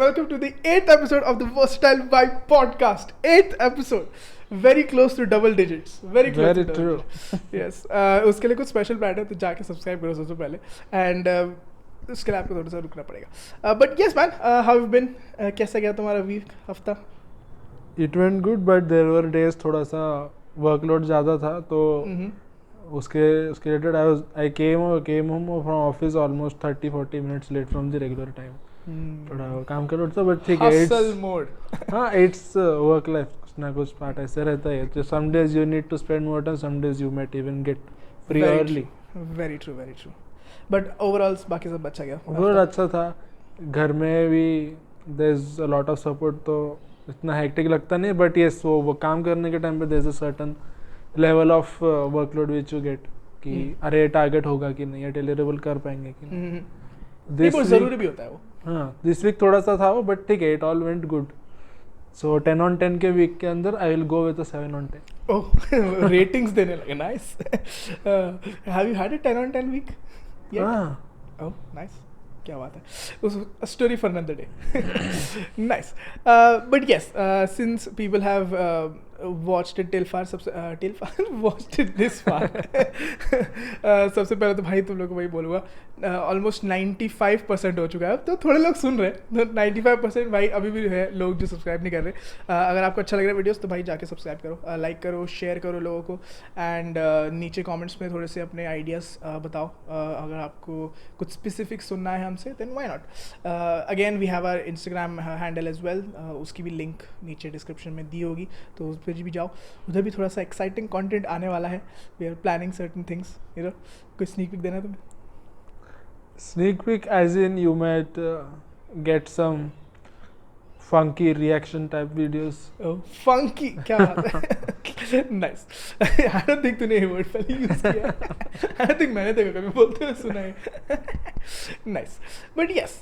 welcome to the 8th episode of the Versatile Vibe podcast. 8th episode. Very close to double digits. Very close Very to double true. digits. Yes. उसके लिए कुछ special plan है तो जाके subscribe करो सबसे पहले and उसके लिए आपको थोड़ा सा रुकना पड़ेगा. But yes man, how you been? कैसा गया तुम्हारा वीक, हफ्ता? It went good, but there were days थोड़ा सा वर्कलोड ज़्यादा था तो उसके related I came home from office almost 30-40 minutes late from the regular time. थोड़ा काम कर रहा था बट ठीक है. Hustle mode. हाँ, it's work life, कुछ ना कुछ पार्ट ऐसे रहता है. तो some days you need to spend more time, some days you might even get free early. Very true, very true. But overall बाकी सब अच्छा गया. Overall अच्छा था. घर में भी there's a lot of support, तो इतना हेक्टिक लगता नहीं. बट yes, वो काम करने के टाइम पे there's a certain level of workload which you get कि अरे टारगेट होगा कि नहीं, या डिलीवरेबल कर पाएंगे कि नहीं. This बहुत ज़रूरी भी होता है वो. हाँ, दिस वीक थोड़ा सा था वो, बट ठीक है, it all went good. So 10 on 10 के वीक के अंदर I will go with a 7 on 10. Oh, ratings देने लगे. Nice. Have you had a 10 on 10 week? हाँ. Oh, nice. क्या बात है. उस story for another day. Nice. But yes, since people have watched it till far watched it this far. सबसे पहले तो भाई तुम लोग को वही बोलूँगा, ऑलमोस्ट 95% हो चुका है. अब तो थोड़े लोग सुन रहे हैं, तो 95% भाई अभी भी है लोग जो सब्सक्राइब नहीं कर रहे. अगर आपको अच्छा लग रहा है वीडियोस तो भाई जाके सब्सक्राइब करो, लाइक करो, शेयर करो लोगों को, एंड नीचे कमेंट्स में थोड़े से अपने आइडियाज़ बताओ. अगर आपको कुछ स्पेसिफिक सुनना है हमसे then why not. Again we have our Instagram handle as well, उसकी भी लिंक नीचे डिस्क्रिप्शन में दी होगी, तो उस पर भी जाओ. उधर भी थोड़ा सा एक्साइटिंग कंटेंट आने वाला है. We are planning certain things. You know, कोई स्नीक पीक देना है तुम्हें? Sneak peek as in you might get some funky reaction type videos. Oh, funky. क्या बात है. Nice. I don't think तूने ये word पहले use किया. I don't think मैंने तेरे को कभी बोलते हुए सुना है. Nice. But yes,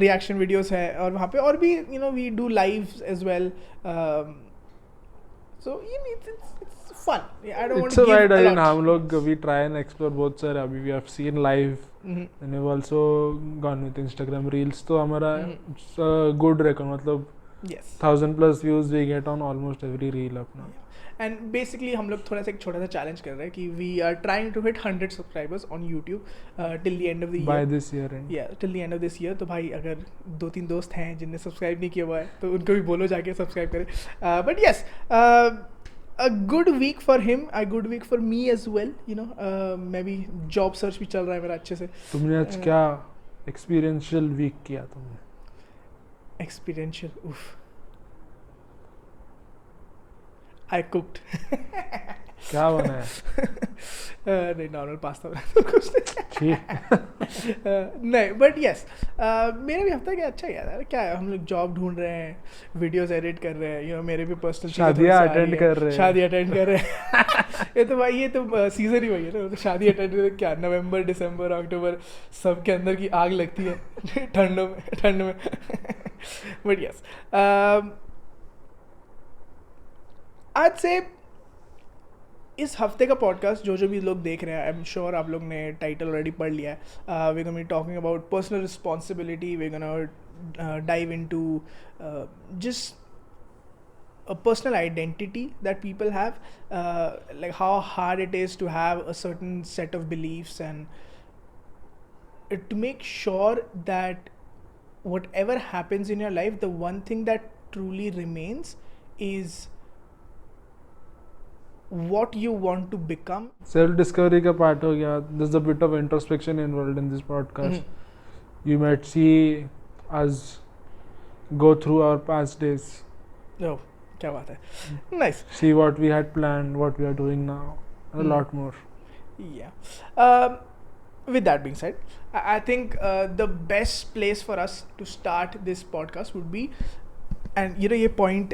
reaction videos है और वहाँ पे और भी you know we do lives as well. So you know, it's fun. I don't want It's to a give wide a arena. lot. हम लोग we try and explore बहुत सारे. अभी we have seen live and we've also gone with Instagram Reels. तो हमारा good record, मतलब Yes. 1000+ views we get on almost every reel अपना. And basically हम लोग थोड़ा सा एक छोटा सा चैलेंज कर रहे हैं कि we are trying to hit 100 subscribers on YouTube till the end of the year. By this year end. या till the end of this year. तो भाई अगर 2-3 दोस्त हैं जिनने सब्सक्राइब नहीं किया हुआ है तो उनको भी बोलो जाके सब्सक्राइब करें. But yes, a good week for him, a good week for me as well. You know, मैं भी जॉब सर्च भी चल रहा है मेरा अच्छे से. तुमने आज क्या एक्सपीरियंशियल वीक किया तुमने? एक्सपीरियंशियल, उफ. I cooked. क्या बनाया? नहीं, नॉर्मल पास्ता बनाया कुछ नहीं. नहीं, बट यस, मेरा भी हफ्ता क्या अच्छा गया यार. क्या है, हम लोग जॉब ढूंढ रहे हैं, वीडियोस एडिट कर रहे हैं, यू नो, मेरे भी पर्सनल शादियाँ अटेंड कर रहे हैं. शादी अटेंड कर रहे हैं. ये तो भाई, ये तो सीजन ही वही है ना. तो शादी अटेंड कर क्या, नवंबर, दिसंबर, अक्टूबर, सबके अंदर की आग लगती है ठंड में. बट यस, आज से इस हफ्ते का पॉडकास्ट जो भी लोग देख रहे हैं, आई एम श्योर आप लोग ने टाइटल ऑलरेडी पढ़ लिया है. We gonna be talking about personal responsibility. We gonna dive into just a personal identity that people have, like how hard it is to have a certain set of beliefs, and to make sure that whatever happens in your life, the one thing that truly remains is what you want to become. Self discovery का part हो गया. there's a bit of introspection involved in this podcast. You might see us go through our past days. Oh, क्या बात है. Nice. See what we had planned, what we are doing now, and a lot more. Yeah. With that being said, I think the best place for us to start this podcast would be, and you know, ये point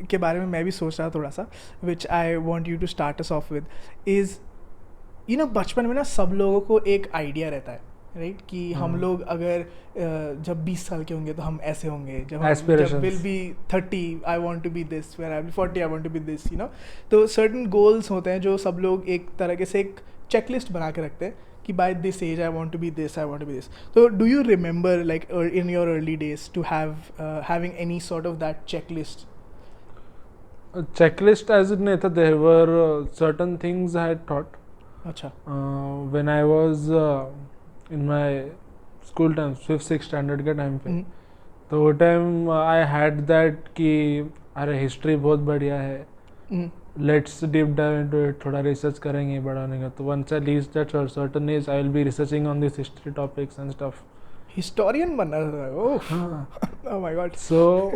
के बारे में मैं भी सोच रहा थोड़ा सा, which I want you to start us off with, is you know, बचपन में ना सब लोगों को एक आइडिया रहता है, राइट, कि हम लोग अगर जब 20 साल के होंगे तो हम ऐसे होंगे, जब will be 30 I want to be this, when I will 40 I want to be this, you know. तो सर्टेन गोल्स होते हैं जो सब लोग एक तरह से एक चेकलिस्ट बना के रखते हैं कि by this age I want to be this, I want to be this. तो do you remember like in your early days to having any sort of that checklist? Checklist as it नहीं था. There were certain things I had thought अच्छा. when I was in my school time, 5th 6th standard के time पे. तो वो time I had that कि अरे history बहुत बढ़िया है, let's deep dive into it, थोड़ा रिसर्च करेंगे बढ़ाने का. तो once I reach that certain age I will be researching on this history topics and stuff. Historian बनना था. Oh my God. सो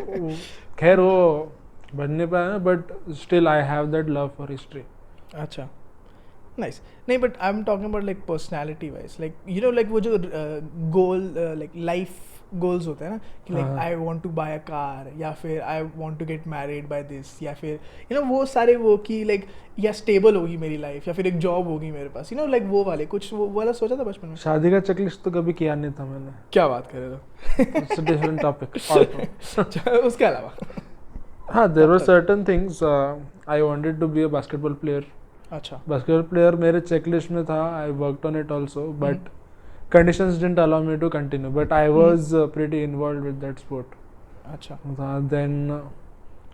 खैर वो बन नहीं पाया, but still I have that love for history. अच्छा, नाइस. नहीं, but I am talking about like personality wise, like you know like वो जो गोल लाइक लाइफ गोल्स होते हैं ना कि like I want to buy a car, या फिर I want to get married by this, या फिर यू नो वो सारे वो कि लाइक या स्टेबल होगी मेरी लाइफ, या फिर एक जॉब होगी मेरे पास, यू नो लाइक वो वाले कुछ वो वाला सोचा था बचपन में? शादी का चेकलिस्ट तो कभी किया नहीं था मैंने. क्या बात कर रहे हो? It's a different topic. उसके अलावा हाँ, there were certain things. I wanted to be a basketball player. अच्छा. बास्केटबॉल प्लेयर मेरे चेकलिस्ट में था. I worked on it also, but conditions didn't allow me to continue, but I was pretty involved with that sport. अच्छा. Then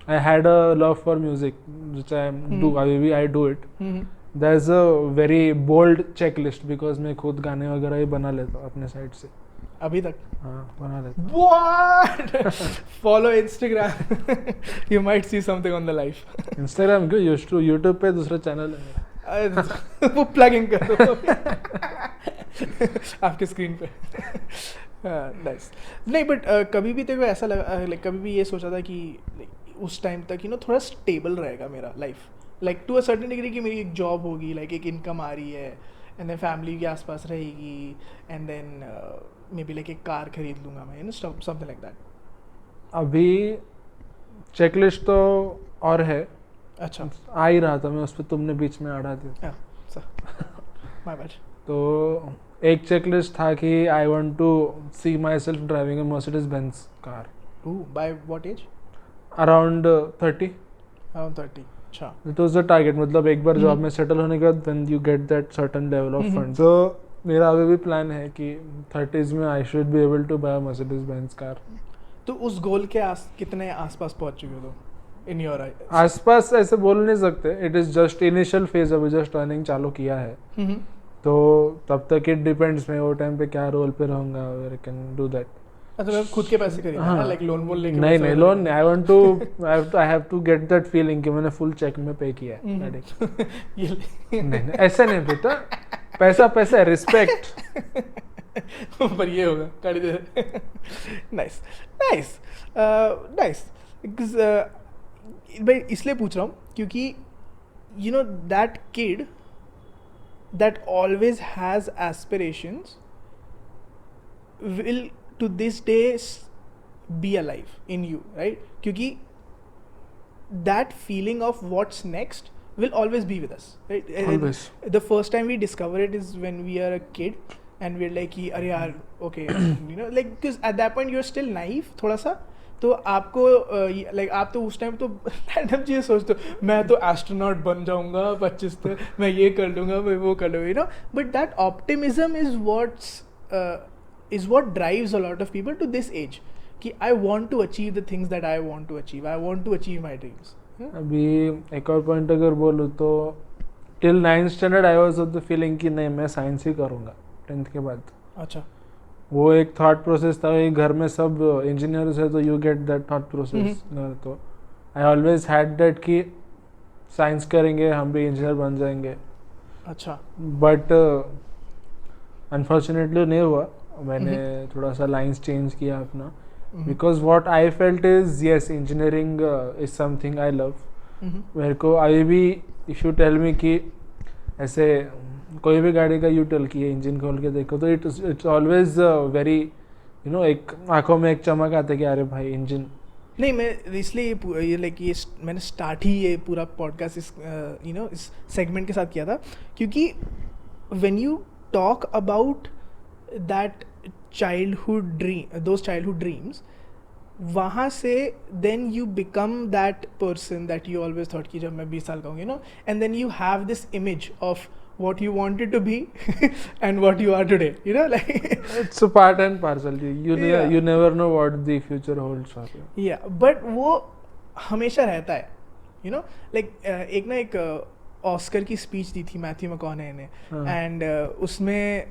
I had a love for music, which I do it. There's a very bold checklist because मैं खुद गाने वगैरह ही बना लेता हूँ अपने side से. अभी तक? हाँ, बना लेता हूँ. What? Follow Instagram. You might see something on the life. Instagram क्यों? YouTube पे दूसरा चैनल है. वो प्लगिंग कर दो आपके स्क्रीन पे. नाइस. नहीं, बट कभी भी तेरे को ऐसा लगा लाइक कभी भी ये सोचा था कि उस टाइम तक यू नो थोड़ा स्टेबल रहेगा मेरा life, like to a certain degree कि मेरी एक जॉब होगी, लाइक एक इनकम आ रही है, एंड देन फैमिली के आसपास रहेगी, and then may be like एक कार खरीद लूँगा मैं, you know something like that. अभी चेकलिस्ट तो और है. अच्छा. आ ही रहा था मैं उस पर, तुमने बीच में अड़ा दिया. My bad. तो एक चेकलिस्ट था कि I want to see myself driving a Mercedes Benz car. By what age? Around 30. Around 30. अच्छा. It was the target. मतलब एक बार जॉब में सेटल होने के बाद when you get that certain level of fund. तो मेरा अभी भी प्लान है कि 30s में I should be able to buy a Mercedes Benz car. तो उस गोल के कितने आसपास पहुंच चुके हो इन योर आई? आसपास ऐसे बोल नहीं सकते. It is just initial phase. अभी जस्ट अर्निंग चालू किया है. तो तब तक इट डिपेंड्स मैं वो टाइम पे क्या रोल पे रहूंगा. I can do that. अच्छा, खुद के पैसे खरीदना, लाइक लोन वोन लेके? नहीं, लोन नहीं. I want to I have to get that feeling कि मैंने फुल चेक में पे किया है. नहीं, ऐसा नहीं बेटा. पैसा रिस्पेक्ट. पर ये होगा गाड़ी दे. Nice nice nice. मैं इसलिए पूछ रहा हूँ क्योंकि you know that kid that always has aspirations will to this day be alive in you, right? क्योंकि that feeling of what's next will always be with us, right? Always. The first time we discover it is when we are a kid and we're like कि अरे यार okay you know like because at that point you're still naive थोड़ा सा. तो आपको like आप तो उस टाइम तो रैंडम चीज़ सोचते हो, मैं तो एस्ट्रोनॉट बन जाऊंगा 25 तक, मैं ये कर लूँगा, मैं वो कर लूँगा, you know. But that optimism is what drives a lot of people to this age कि I want to achieve the things that I want to achieve, I want to achieve my dreams. अभी एक और point अगर बोलूँ तो till 9th standard I was of the feeling कि नहीं मैं साइंस ही करूँगा 10th के बाद. अच्छा. वो एक थॉट प्रोसेस था. घर में सब इंजीनियर्स है तो you get that thought process. तो आई ऑलवेज हैड दैट कि साइंस करेंगे हम भी इंजीनियर बन जाएंगे. अच्छा. बट अनफॉर्चुनेटली नहीं हुआ. मैंने थोड़ा सा लाइंस चेंज किया अपना, because what I felt is yes engineering is something I love. मेरे को अभी भी इफ यू टेल मी कि ऐसे कोई भी गाड़ी का यूटल किए इंजन खोल के देखो तो it's always very you know एक आंखों में एक चमक आता है कि अरे भाई इंजन. नहीं, मैं इसलिए ये लाइक ये मैंने स्टार्ट ही ये पूरा पॉडकास्ट इस यू नो इस सेगमेंट के साथ किया था क्योंकि when you talk about that childhood dreams वहाँ से then you become that person that you always thought कि जब मैं 20 साल का हूँ, you know, and then you have this image of what you wanted to be and what you are today, you know, like It's a part and parcel. Yeah. You never know what the future holds for you. yeah, but वो हमेशा रहता है, you know, like एक ना एक Oscar की speech दी थी Matthew मैकॉनहे ने, हाँ. एंड उसमें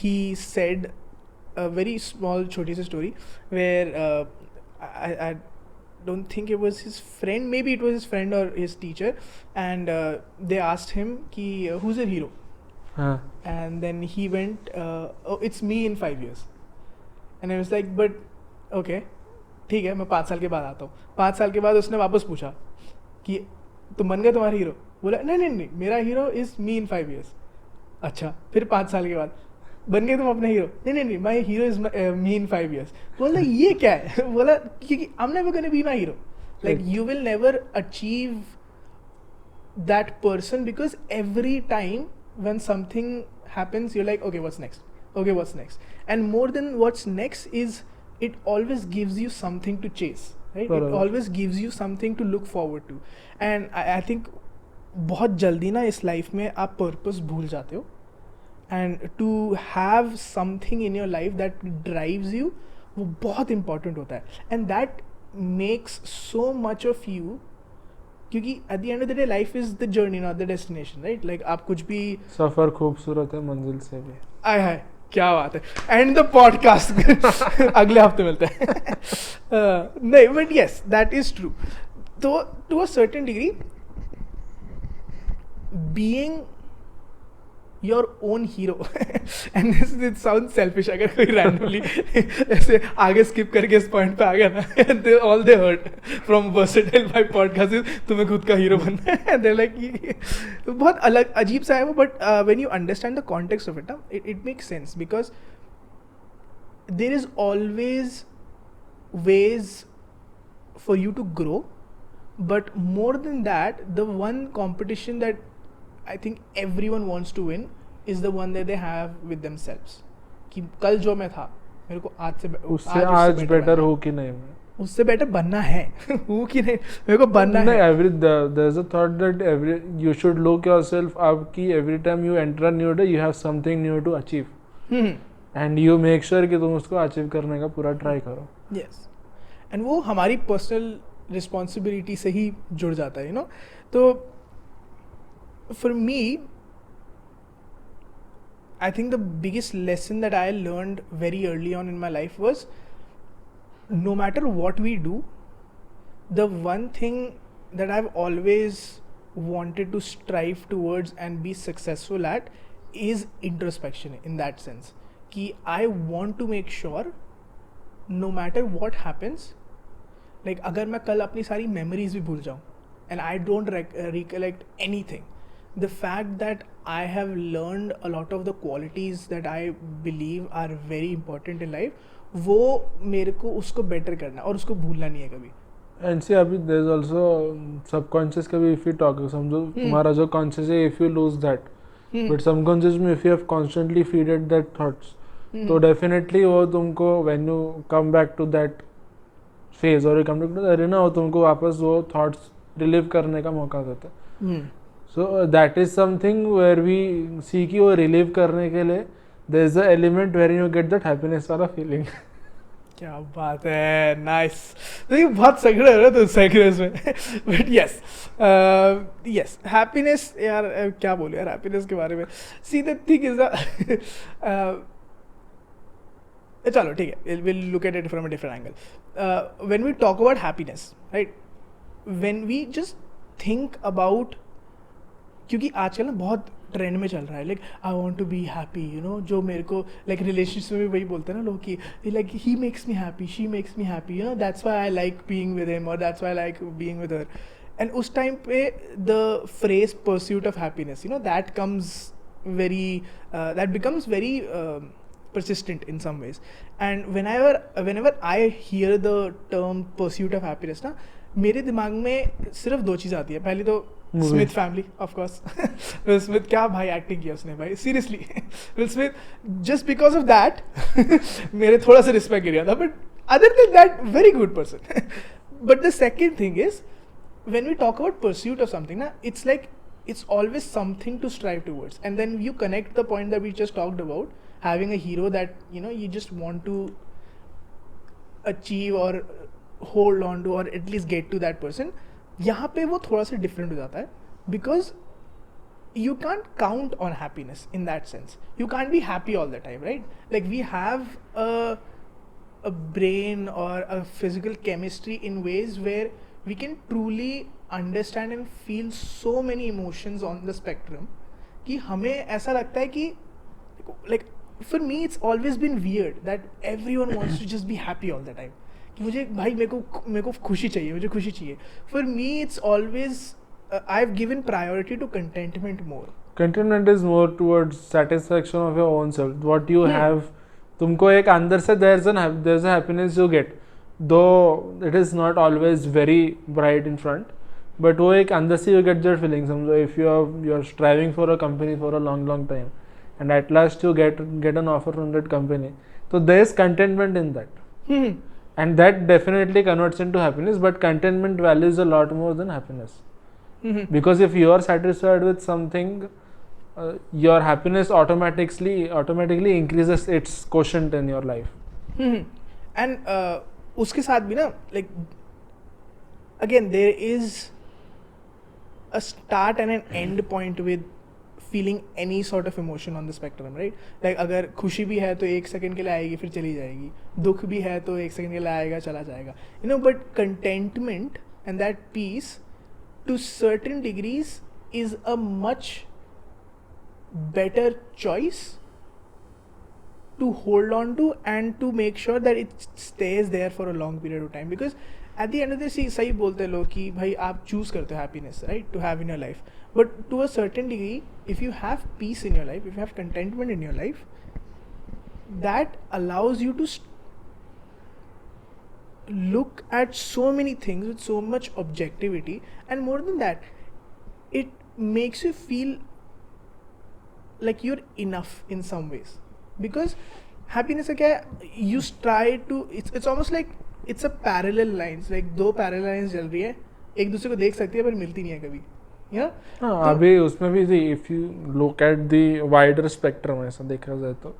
he said a very small छोटी सी story where I don't think it was his friend, maybe it was his friend or his teacher, and they asked him ki who's your hero, हाँ. and then he went oh, it's me in 5 years, and I was like but okay ठीक है, मैं 5 साल के बाद आता हूँ. 5 साल के बाद उसने वापस पूछा कि तुम बन गए तुम्हारा हीरो, बोला नहीं नहीं नहीं मेरा hero is me in 5 years. अच्छा, फिर 5 साल के बाद बन गए तुम अपना हीरो, नहीं नहीं नहीं my hero is me in 5 years. बोला ये क्या है? बोला क्योंकि I am never gonna be my hero, like you will never achieve that person because every time when something happens you're like okay what's next, and more than what's next is it always gives you something to chase, right? Correct. It always gives you something to look forward to, and I think बहुत जल्दी ना इस life में आप purpose भूल जाते हो, and to have something in your life that drives you, वो बहुत इंपॉर्टेंट होता है, and that makes so much of you, क्योंकि at the end of the day life is the journey not the destination, right? Like आप कुछ भी सफर खूबसूरत है मंजिल से भी. आय हाय क्या बात है, एंड द पॉडकास्ट अगले हफ्ते मिलते हैं. नहीं but yes that is true. तो to a certain degree being your own hero and this it sounds selfish अगर कोई randomly ऐसे आगे skip करके इस point पे आ गया ना, all they heard from Versatile my podcast is तुम्हें खुद का हीरो बनना है, and they're like बहुत अलग अजीब सा है वो, but when you understand the context of it, it makes sense because there is always ways for you to grow, but more than that the one competition that I think everyone wants to win is the one that they have with themselves. कि कल जो मैं था मेरे को उससे आज better हो कि नहीं, मैं उससे बेटर बनना है हूँ कि नहीं, मेरे को बनना है. every there's a thought that you should look yourself up कि every time you enter a new day you have something new to achieve, and you make sure कि तुम उसको अचीव करने का पूरा ट्राई करो. Yes, and वो हमारी पर्सनल रिस्पॉन्सिबिलिटी से ही जुड़ जाता है, यू नो. तो for me I think the biggest lesson that I learned very early on in my life was no matter what we do, the one thing that I've always wanted to strive towards and be successful at is introspection, in that sense कि I want to make sure no matter what happens, like अगर मैं कल अपनी सारी memories भी भूल जाऊँ and I don't recollect anything, the fact that I have learned a lot of the qualities that I believe are very important in life, वो मेरे को उसको better करना और उसको भूलना नहीं है कभी. And see अभी there is also subconscious कभी if you talk समझो तुम्हारा जो conscious है if you lose that, but subconscious में if you have constantly feeded that thoughts, तो definitely वो तुमको when you come back to that phase or you come to अरे ना वो तुमको वापस वो thoughts relive करने का मौका देता है. So that is something where we see कि वो relive करने के लिए there is a element where you get that happiness वाला feeling. क्या बात है, नाइस. तो ये बहुत सगड़े हो रहे तो सेगरेस में, बट यस यस हैप्पीनेस यार क्या बोलूं यार हैप्पीनेस के बारे में. सी द थिंग इज चलो ठीक है, will look at it from a different angle. When we talk about happiness, right, when we just think about, क्योंकि आजकल ना बहुत ट्रेंड में चल रहा है like I want to be happy, you know, जो मेरे को लाइक रिलेशनशिप में भी वही बोलते हैं ना लोग कि like he makes me happy, she makes me happy, you know, that's why I like being with him और that's why I like being with her. And उस टाइम पे the phrase pursuit of happiness, you know, that comes very that becomes very persistent in some ways. And whenever I hear the term pursuit of happiness ना, मेरे दिमाग में सिर्फ दो चीज़ आती है. पहली तो Smith family, of course. Will Smith, क्या भाई एक्टिंग किया उसने भाई, seriously. Will Smith, just because of that मेरे थोड़ा सा रिस्पेक्ट गिर गया था, but other than that very good person. But the second thing is when we talk about pursuit of something ना, it's like it's always something to strive towards. And then you connect the point that we just talked about, having a hero that you just want to achieve or hold on to, or at least get to that person. यहाँ पे वो थोड़ा सा different हो जाता है, because you can't count on happiness in that sense. You can't be happy all the time, right? Like we have a brain or a physical chemistry in ways where we can truly understand and feel so many emotions on the spectrum कि हमें ऐसा लगता है कि like for me it's always been weird that everyone wants to just be happy all the time कि मुझे भाई मेरे को खुशी चाहिए, मुझे खुशी चाहिए. For me it's always I've given priority to contentment more. Contentment is more towards satisfaction of your own self. What you have, तुमको एक अंदर से there's a happiness you get, though it is not always very bright in front, but वो एक अंदर से you get that feeling. समझो if you're striving for a company for a long time, and at last you get an offer from that company, so there is contentment in that. And that definitely converts into happiness, but contentment values a lot more than happiness. Because if you are satisfied with something, your happiness automatically increases its quotient in your life. And उसके साथ भी ना, like again there is a start and an end point with feeling any sort of emotion on the spectrum, right? Like अगर खुशी भी है तो 1 second के लिए आएगी फिर चली जाएगी, दुख भी है तो 1 सेकंड के लिए आएगा चला जाएगा, but contentment and that peace to certain degrees is a much better choice to hold on to and to make sure that it stays there for a long period of time. Because at the end of the day, सही बोलते हैं लोग कि भाई आप choose करते हो happiness, right, to have in your life. But to a certain degree, if you have peace in your life, if you have contentment in your life, that allows you to look at so many things with so much objectivity, and more than that, it makes you feel like you're enough in some ways. Because happiness है क्या, you try to, it's almost like it's a parallel lines, like दो parallel lines चल रही है, एक दूसरे को देख सकती है पर मिलती नहीं है कभी. अभी उसमें भी थी, if you look at the wider spectrum ऐसा देखा जाए तो,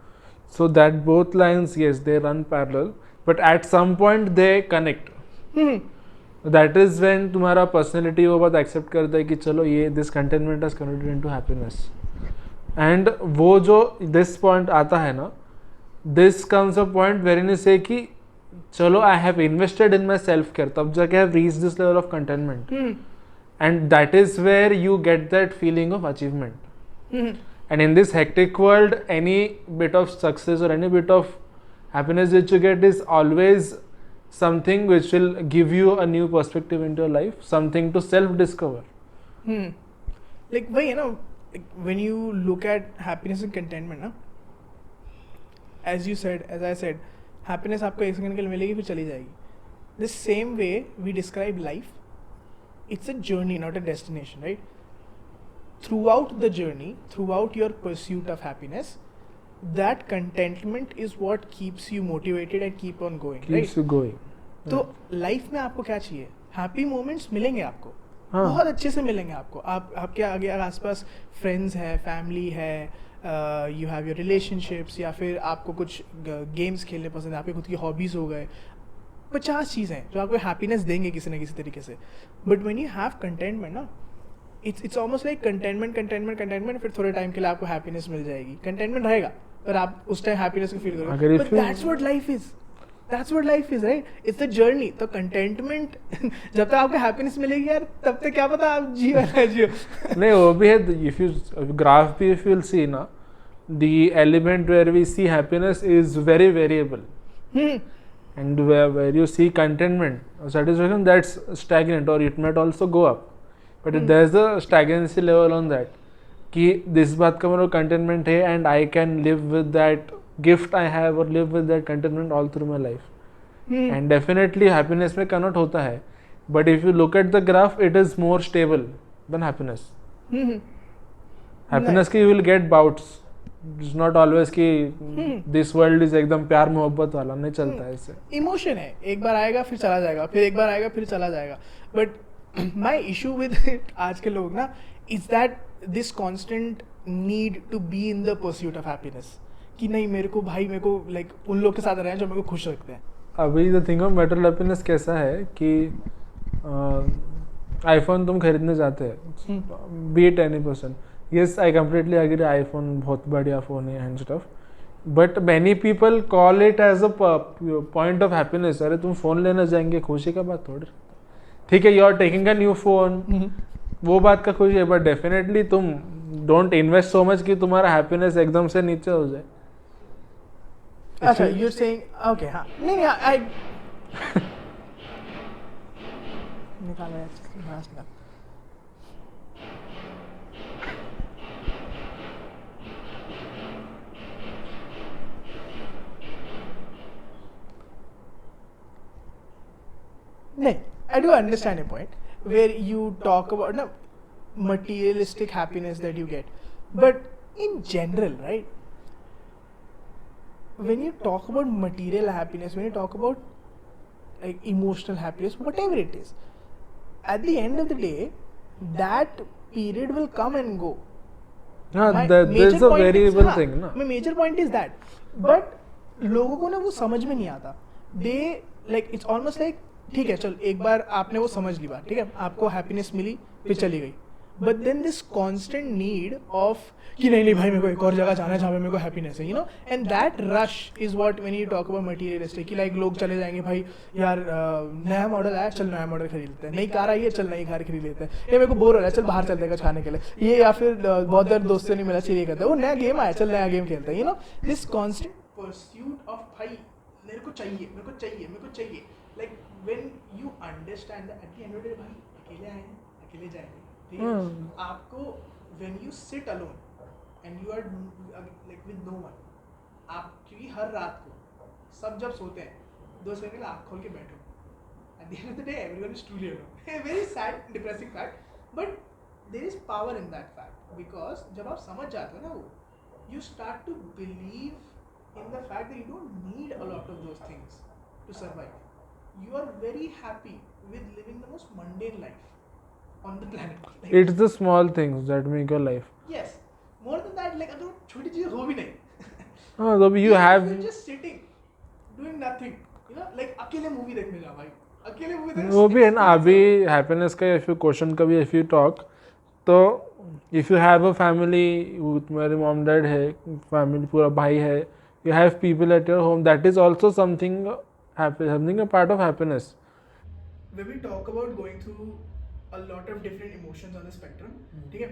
so that both lines, yes, they run parallel, but at some point they connect. That is when तुम्हारा personality वो बात accept करता है कि चलो ये this contentment has converted into happiness. And वो जो this point आता है ना, this comes a point wherein you say कि चलो I have invested in my self care, तब जाके I have reached this level of contentment. And that is where you get that feeling of achievement. And in this hectic world, any bit of success or any bit of happiness that you get is always something which will give you a new perspective into your life, something to self-discover. Like, when you look at happiness and contentment, as I said, happiness आपको 1 second के लिए मिलेगी फिर चली जाएगी. The same way we describe life, it's a journey, not a destination, right? Throughout the journey, throughout your pursuit of happiness, that contentment is what keeps you motivated and keep on going, keeps you going. तो life में आपको क्या चाहिए? Happy moments मिलेंगे आपको, बहुत अच्छे से मिलेंगे आपको. आपके आगे आसपास फ्रेंड्स है, फैमिली है, यू हैव योर रिलेशनशिप्स, या फिर आपको कुछ गेम्स खेलने पसंद है, आपके खुद की हॉबीज़ हो गए, 50 चीज़ें हैं जो आपको हैप्पीनेस देंगे किसी न किसी तरीके से. But when you have contentment ना, इट्स ऑलमोस्ट लाइक कंटेंटमेंट, फिर थोड़े टाइम के लिए आपको हैप्पीनेस मिल जाएगी. कंटेंटमेंट रहेगा पर आप उस टाइम हैप्पीनेस को फील करोगे. But that's what life is, right? It's the journey. तो कंटेंटमेंट जब तक आपको हैप्पीनेस मिलेगी यार, तब तक क्या पता आप जियो ना जियो. नहीं, वो भी है. इफ यू ग्राफ भी, इफ यू विल सी ना, the element where we see happiness is very variable. And where you see contentment or satisfaction, that's stagnant, or it might also go up. But there's a stagnancy level on that, कि this बात का मेरा contentment है and I can live with that gift I have, or live with that contentment all through my life. And definitely happiness में convert होता है. But if you look at the graph, it is more stable than happiness. Happiness की you will get bouts. It's not always कि this world is एकदम प्यार मोहब्बत वाला, नहीं चलता है इससे. इमोशन है, एक बार आएगा फिर चला जाएगा, फिर एक बार आएगा फिर चला जाएगा. बट माई इशू विद आज के लोग ना is that this constant need to be in the pursuit of happiness कि नहीं मेरे को like उन लोग के साथ रहना है जो मेरे को खुश रखते हैं. अभी the thing of mental happiness कैसा है कि आईफोन तुम खरीदने जाते हैं, be it any person, yes I completely agree, iPhone बहुत बढ़िया फ़ोन है and stuff, but many people call it as a point of happiness. अरे तुम फ़ोन लेना जाएंगे, खुशी का बात थोड़ी. ठीक है, you are taking a new phone, वो बात का खुशी है, बट डेफिनेटली तुम डोंट इन्वेस्ट सो मच कि तुम्हारा हैप्पीनेस एकदम से नीचे हो जाए. अच्छा, you're saying okay, हाँ नहीं I निकालो यार, मास्क निकाल. नहीं, I do understand your point where you talk about no materialistic happiness that you get, but in general, right? When you talk about material happiness, when you talk about like emotional happiness, whatever it is, at the end of the day, that period will come and go. हाँ, there's a variable thing ना. My major point is that, but लोगों को ना वो समझ में नहीं आता. They like it's almost like ठीक है चल एक बार आपने वो समझ ली बात, ठीक है आपको हैप्पीनेस मिली फिर चली गई, but then this constant need of कि नहीं भाई मेरे को एक और जगह जाना है जहाँ पे मेरे को हैप्पीनेस है, you know, and that rush is what when you talk about materialistic कि लाइक लोग चले जाएंगे भाई यार नया मॉडल आया चल नया मॉडल खरीद लेते हैं, नई कार आई है चल नई कार खरीद लेते हैं, ये मेरे को बोर हो रहा है चल बाहर चलते हैं कुछ खाने के लिए, ये या फिर बहुत देर दोस्तों नहीं मिला चाहिए करता है, वो नया गेम आया चल नया गेम खेलते हैं, you know, this constant pursuit of भाई मेरे को चाहिए मेरे को चाहिए मेरे को चाहिए. Like when you understand that at the end of the day भाई अकेले आए हैं अकेले जाएंगे, ठीक है आपको when you sit alone and you are like with no one, आप क्योंकि हर रात को सब जब सोते हैं 2 सेकंड आँख खोल के बैठो, at the end of the day everyone is truly alone. A very sad depressing fact, but there is power in that fact because जब आप समझ जाते हो ना वो you start to believe in the fact that you don't need a lot of those things to survive. You are very happy with living the most mundane life on the planet. Like, It's the small things that make your life. yes, more than that, like अगर छोटी चीजें हो भी नहीं, हाँ, तो you have you're just sitting doing nothing, you know, like अकेले movie देखने जा भाई, अकेले मूवी देखने वो भी है ना. अभी हैप्पीनेस का इफ यू क्वेश्चन का भी इफ यू टॉक, तो if you have a family, तुम्हारे मॉम डैड है, फैमिली पूरा भाई है, you have people at your home, that is also something something a part of happiness. When we talk about going through a lot of different emotions on the spectrum, ठीक है,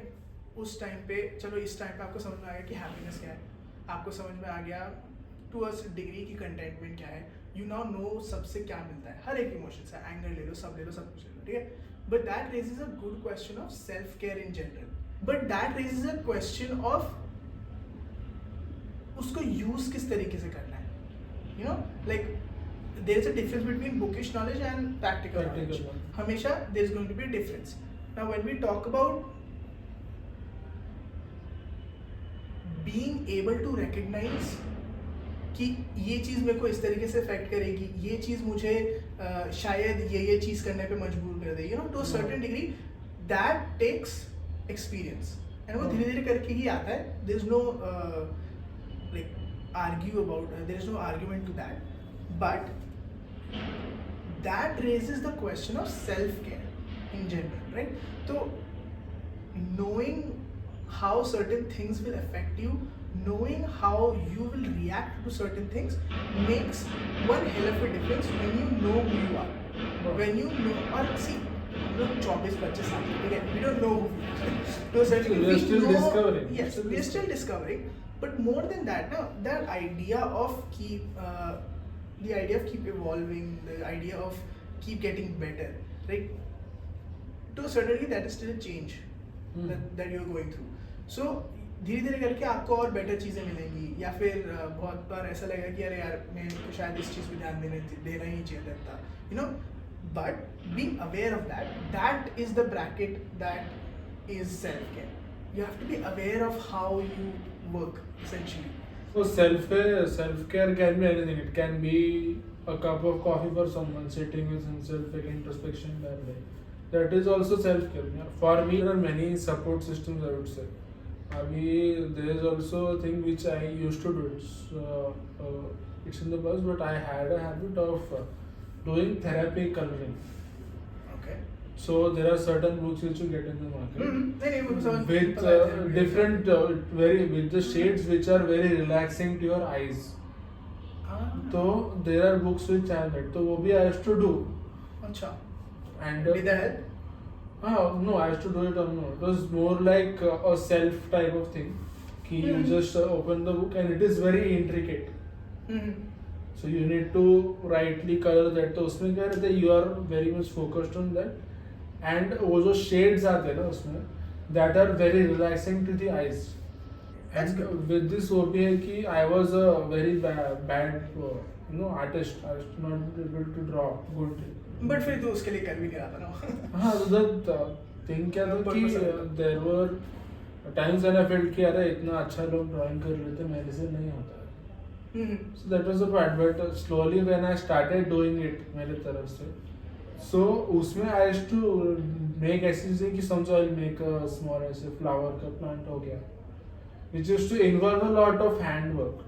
उस time पे चलो इस time पे आपको समझ में आ गया कि हैप्पीनेस क्या है, आपको समझ में आ गया टू अ डिग्री की कंटेंटमेंट क्या है, यू नाउ नो सबसे क्या मिलता है, हर एक इमोशन से एंगर ले लो सब कुछ ले लो, ठीक है, but that raises a good question of self care in general, but that raises a question of उसको यूज किस तरीके से करना है, you know, like there is a difference between bookish knowledge and practical knowledge. हमेशा there is going to be a difference. Now when we talk about being able to recognize कि ये चीज़ मेरे को इस तरीके से अफेक्ट करेगी, ये चीज़ मुझे शायद ये चीज़ करने पे मजबूर कर देगी, you know, to a certain degree that takes experience and वो धीरे धीरे करके ही आता है. There is no like argue about there is no argument to that, but that raises the question of self-care in general, right? So knowing how certain things will affect you, knowing how you will react to certain things makes one hell of a difference when you know who you are. When you know, or see, हम लोग 24-25 साल के, ठीक है, we don't know who we are. To a certain we are still discovering. Yes, we are still discovering. But more than that, now that idea of the idea of keep evolving, the idea of keep getting better, right? To a certain degree, that is still a change that you're going through. So धीरे धीरे करके आपको और better चीज़ें मिलेंगी, या फिर बहुत बार ऐसा लगेगा कि अरे यार मैं तो शायद इस चीज़ पे ध्यान देना ही चाहिए था, you know. But being aware of that is the bracket that is self-care. You have to be aware of how you work essentially. So self-care can be anything. It can be a cup of coffee for someone, sitting with himself, like introspection that way. That is also self-care. Yeah. For me, there are many support systems, I would say. There is also a thing which I used to do. It's in the past, but I had a habit of doing therapy coloring. Okay. So there are certain books which you get in the market नहीं वो समझ with पता है, different with the shades which are very relaxing to your eyes. हाँ, So there are books which I read. So वो भी I used to do. अच्छा. And Did that help? no, I used to do it or no. It was more like a self type of thing. Ki you just open the book and it is very intricate. So you need to rightly color that. तो उसमें क्या रहता है, you are very much focused on that. And वो जो shades आते हैं ना उसमें, that are very relaxing to the eyes. That's And good. with this वो भी है कि I was a very bad artist. I was not able to draw good. But फिर तो उसके लिए कर भी नहीं रहा था ना. हाँ, तो the thing क्या था कि there were times when I felt कि अरे इतना अच्छा लोग drawing कर लेते, मेरे से नहीं होता है. So that was the part. But slowly when I started doing it मेरे तरफ से, so उसमें I used to make ऐसी चीजें कि समझो I'll make a small ऐसे flower का plant हो गया, which used to involve a lot of handwork.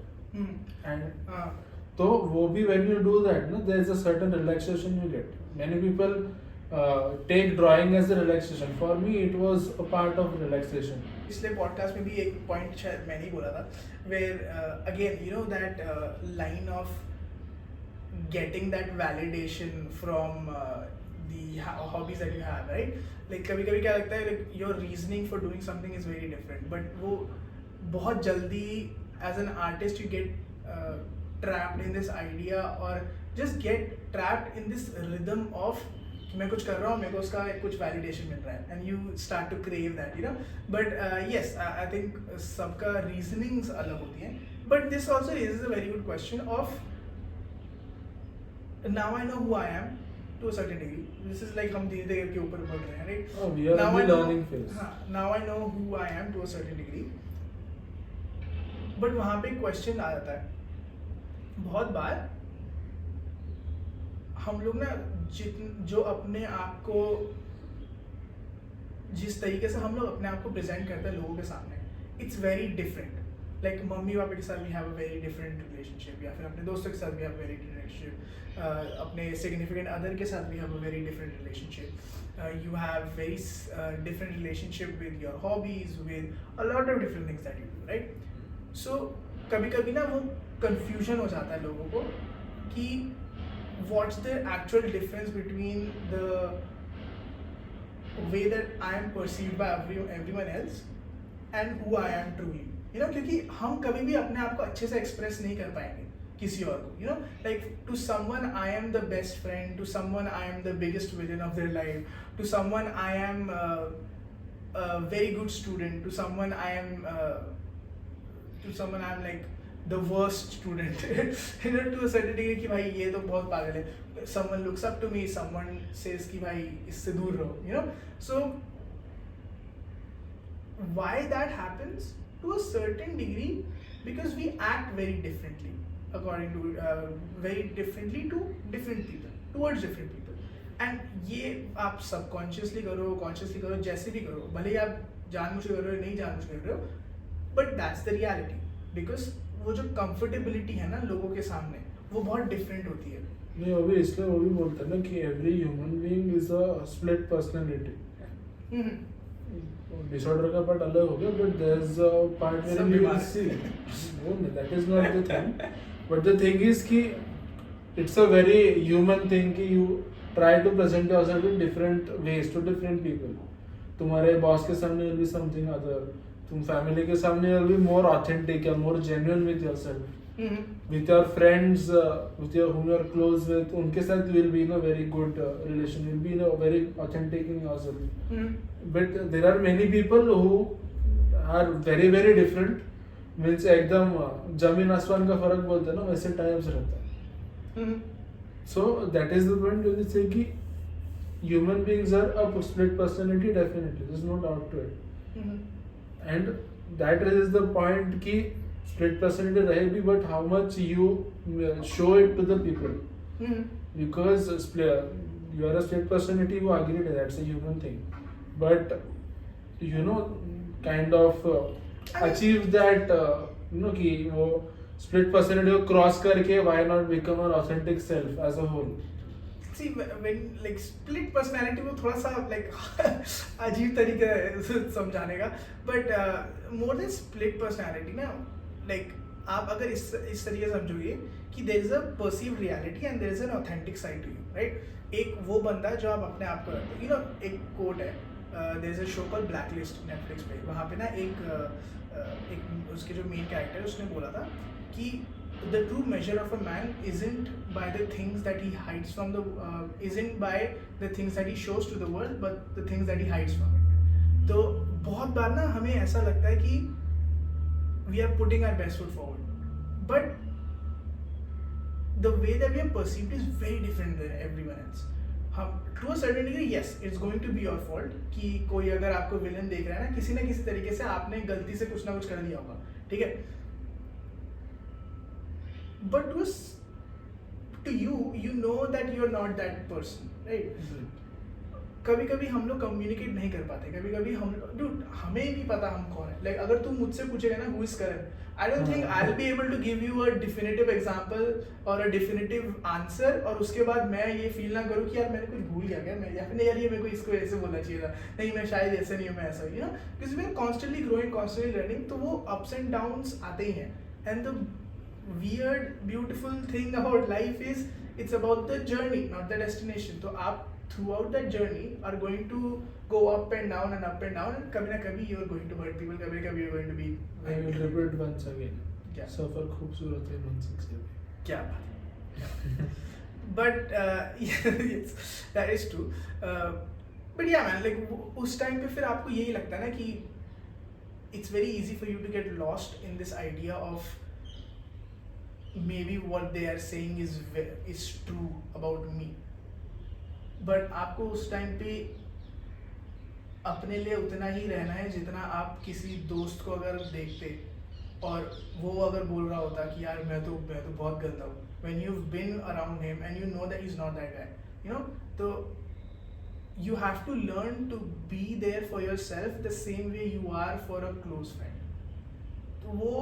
And हाँ. तो वो भी when you do that, no, there is a certain relaxation you get. Many people take drawing as a relaxation. For me, it was a part of relaxation. पिछले podcast में भी एक point शायद मैंने ही बोला था where again you know that line of getting that validation from the hobbies that you have, right? Like कभी कभी क्या लगता है like your reasoning for doing something is very different, but वो बहुत जल्दी as an artist you get trapped in this idea or just get trapped in this rhythm of कि मैं कुछ कर रहा हूँ, मेरे को उसका कुछ वैलिडेशन मिल रहा है, and you start to crave that, you know. But yes, I think सबका रीजनिंग्स अलग होती हैं, but this also raises a very good question of now I know who I am to a certain degree. This is like हम धीरे धीरे के ऊपर बढ़ रहे हैं, right? Oh, we are in the learning phase. हाँ, now I know who I am to a certain degree, but वहाँ पे क्वेश्चन आ जाता है बहुत बार. हम लोग ना जो अपने आप को जिस तरीके से हम लोग अपने आप को प्रेजेंट करते हैं लोगों के सामने, it's very different. Like mummy papa के साथ we have a very different relationship, या फिर अपने दोस्तों के साथ we have a very relationship, अपने सिग्निफिकेंट अदर के साथ we have a very different relationship. You have very different relationship with your hobbies, with a lot of different things that you do, right? So कभी कभी ना वो confusion हो जाता है लोगों को कि what's the actual difference between the way that I am perceived by everyone else and who I am truly, you know, क्योंकि हम कभी भी अपने आप को अच्छे से express नहीं कर पाएंगे किसी और को, you know, like to someone I am the best friend, to someone I am the biggest villain of their life, to someone I am a very good student, to someone I am like the worst student, you know, to a certain degree कि भाई ये तो बहुत पागल है. Someone looks up to me, someone says कि भाई इससे दूर रहो, you know. So why that happens to a certain degree, because we act very differently according to very differently to different people, towards different people. And ये आप subconsciously करो, consciously करो, जैसे भी करो, भले ही आप जानबूझ के कर रहे हो नहीं जानबूझ के कर रहे हो, but that's the reality. Because वो जो comfortability है ना लोगों के सामने, वो बहुत different होती है. नहीं, वो भी इसलिए वो भी बोलते हैं ना कि every human being is a split personality. Disorder का part अलग हो गया, but there's a part where you will see. No, that is not the thing. But the thing is कि it's a very human thing कि you try to present yourself in different ways to different people. तुम्हारे boss के सामने will be something other. तुम family के सामने will be more authentic and more genuine with yourself. With your friends, with your whom you are close with, उनके साथ will be in a very good relation. Will be in a very authentic in yourself. But there are many people who are very very different. Means एकदम जमीन आसमान का फर्क बोलते हैं ना, वैसे टाइप्स रहता है. So that is the point when you say कि human beings are a split personality, definitely. There's no doubt to it. And that is the point कि split personality रहेगी, but how much you show it to the people. Because you are a split personality, वो agreed है, that's a human thing, but you know kind of achieve that you know कि वो split personality को cross करके why not become an authentic self as a whole. See, when like split personality वो थोड़ा सा like अजीब तरीका है समझाने का, but more than split personality ना, like आप अगर इस तरीके से समझोगे कि there is a perceived reality and there is an authentic side to you, right? एक वो बंदा जो आप अपने आप को रखते हो, you know, एक कोट है, there is a show called Blacklist Netflix पे, वहाँ पे ना एक उसके जो मेन कैरेक्टर है उसने बोला था कि the true measure of a man isn't by the things that he hides from isn't by the things that he shows to the world, but the things that he hides from it. तो बहुत बार ना हमें ऐसा लगता है कि we are putting our best foot forward, but the way that we are perceived is very different than everyone else. हम to a certain degree, yes, it's going to be your fault कि कोई अगर आपको villain देख रहा है ना, किसी ना किसी तरीके से आपने गलती से कुछ ना कुछ कर दिया होगा, ठीक है, but to you, you know that you're not that person, right? कभी कभी हम लोग कम्युनिकेट नहीं कर पाते, कभी कभी हमें नहीं पता हम कौन है. लाइक अगर तुम मुझसे पूछेगा ना who is Karan, I don't think I will be able to give you a definitive example और अ डिफिनिटिव आंसर, और उसके बाद मैं ये फील ना करूँ कि यार मैंने कुछ भूल गया क्या, मैं या फिर नहीं यार ये मेरे को इसको ऐसे बोलना चाहिए था, नहीं मैं शायद ऐसे नहीं हूँ, मैं ऐसा, you know, because we are constantly growing, constantly learning, तो वो अप्स एंड डाउन्स आते ही हैं. And the weird beautiful thing about life is it's about the journey, not the destination. तो आप throughout that journey are going to go up and down and up and down, and कभी ना कभी you are going to hurt people, कभी ना कभी you are going to be. I will repeat once again. क्या? सफर खूबसूरत है मनसुख से. क्या बात है. But yes, that is true. But yeah man, like उस टाइम पे फिर आपको यही लगता है ना कि it's very easy for you to get lost in this idea of maybe what they are saying is true about me, but आपको उस टाइम पे अपने लिए उतना ही रहना है जितना आप किसी दोस्त को अगर देखते और वो अगर बोल रहा होता कि यार मैं तो बहुत गंदा हूँ, when you've been around him and you know that he's not that guy, you know, तो you have to learn to be there for yourself the same way you are for a close friend. तो वो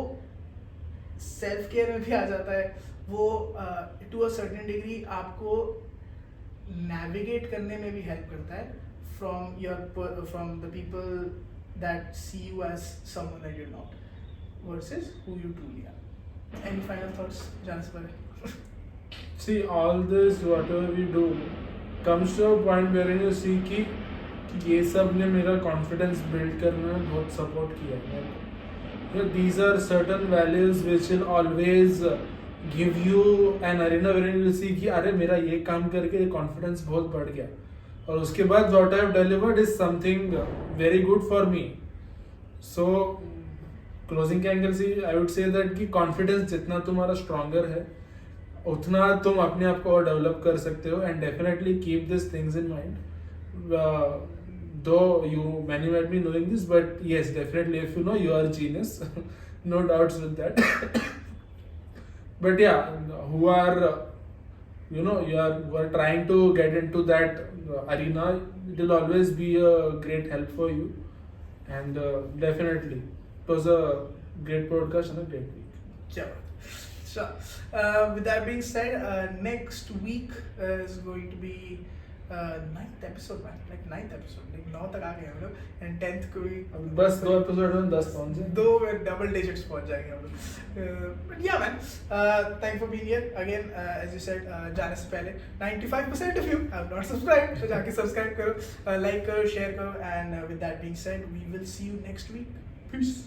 self care में भी आ जाता है, वो to a certain degree आपको navigate करने में भी हेल्प करता है from the people that see you as someone that you are not versus who you truly are. Any final thoughts जाने से पहले? See, all this whatever we do comes to a point wherein you see कि ये सब ने मेरा confidence build करने में बहुत सपोर्ट किया है. These are certain values which will always give you an arena wherein you will see कि अरे मेरा ये काम करके कॉन्फिडेंस बहुत बढ़ गया, और उसके बाद what I have delivered is something very good for me. So closing के एंगल से I would say that कि कॉन्फिडेंस जितना तुम्हारा stronger है उतना तुम अपने आप को और डेवलप कर सकते हो, and definitely keep these things in mind. Though many might be knowing this, but yes, definitely if you know, you are a genius. No doubts with that. But yeah, who are you are trying to get into that arena, it will always be a great help for you, and definitely it was a great podcast and a great week. Yeah. So with that being said, next week is going to be ninth episode, man. Like 9th episode, like 9 तक आ गए हम लोग, and 10th को भी बस 2 episode में 10 पहुंच जाए, 2 में डबल डिजिट्स पहुंच जाएंगे हम लोग. But yeah man, thank for being here again. As you said, जाने से पहले 95% of you have not subscribed, तो जाके सब्सक्राइब करो, लाइक करो, शेयर करो, and with that being said, we will see you next week. Peace.